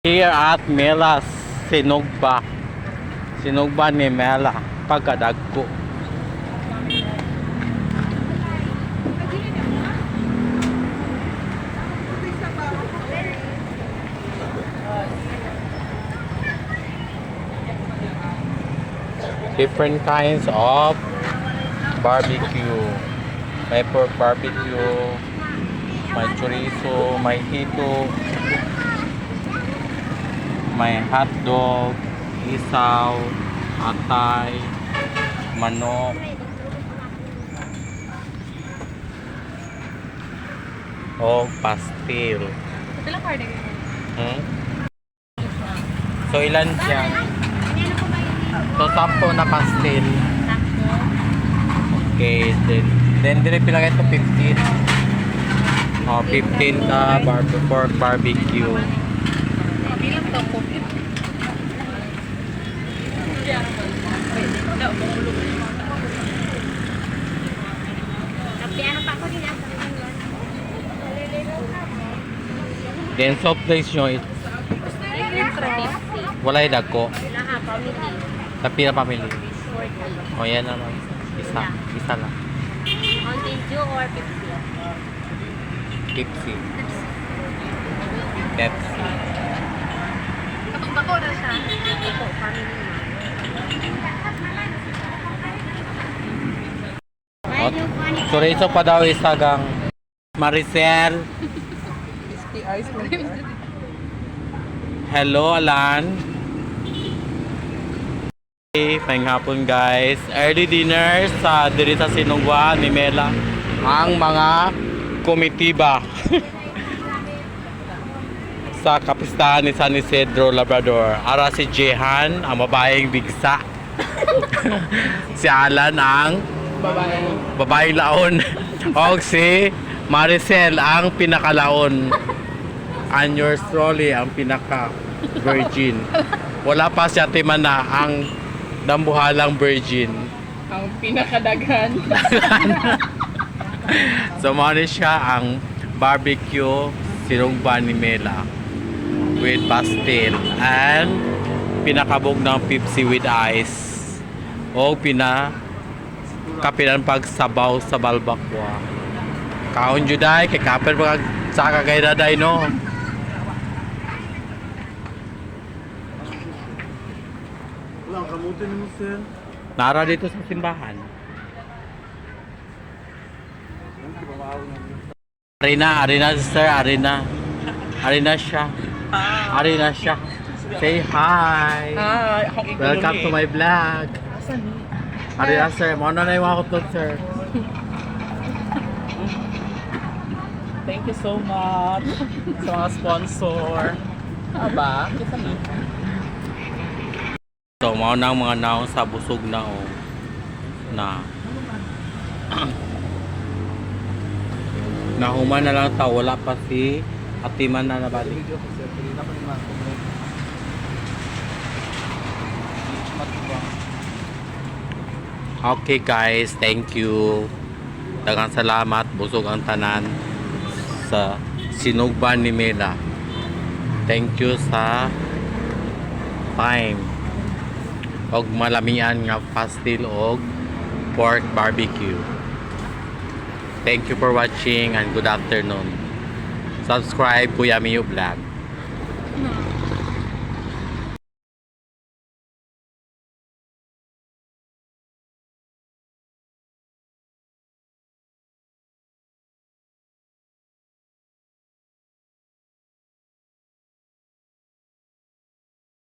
Here at Mela Sinugba. Sinugba ni Mela. Pagkadagko. Different kinds of barbecue. May pork barbecue, may chorizo, may hito, may hotdog, isaw, atay, manok, o pastil. So ilan siya? So 10 na pastil. Okay, then dire pila ito 15. Oh, 15 ka pork barbecue. Bilang to po. Then soft drinks nyo is walay dagko. Tapi na pamili. O yan naman. Isa lang. Mountain Dew or Pepsi? Pepsi. Pepsi. Katong-tako na siya. Ito, family. Chorizo pa daw isagang Maricel. Ice cream. Hello, Alan. Okay, ngayong hapon guys. Early dinner sa diri sa Sinugba ni Mela. Ang mga komitiba sa kapistahan ni San Isidro, Labrador. Ara si Jehan, ang babaeng bigsa. Si Alan ang babaeng laon. O si Maricel ang pinakalaon. And yours truly ang pinaka-virgin. Wala pa si Ate Mana ang dambuhalang virgin. Ang pinakadaghan. So, muna siya ang barbecue Sinugba ni Mela with pastel and pinakabog ng Pepsi with ice o kapinan pagsabaw sa balbakwa. Kaon juday kay kapel pag saka kay daday no. Wala, kamutin mo sir. Nara dito sa simbahan. Arina sir, Arina siya. Arina siya. Say hi. Welcome to my vlog. Arina sir, mo na yung ako to sir. Thank you so much sa mga sponsor. Aba, kita na. So, mao na ang mga naong sa busog na o na nahuman na lang ta, wala pa si Atiman na nabalik. Okay guys, thank you. Daghang salamat, busog ang tanan sa Sinugba ni Mela. Thank you sa time og malamian nga pastil og pork barbecue. Thank you for watching and good afternoon. Subscribe Kuya Miu Vlog.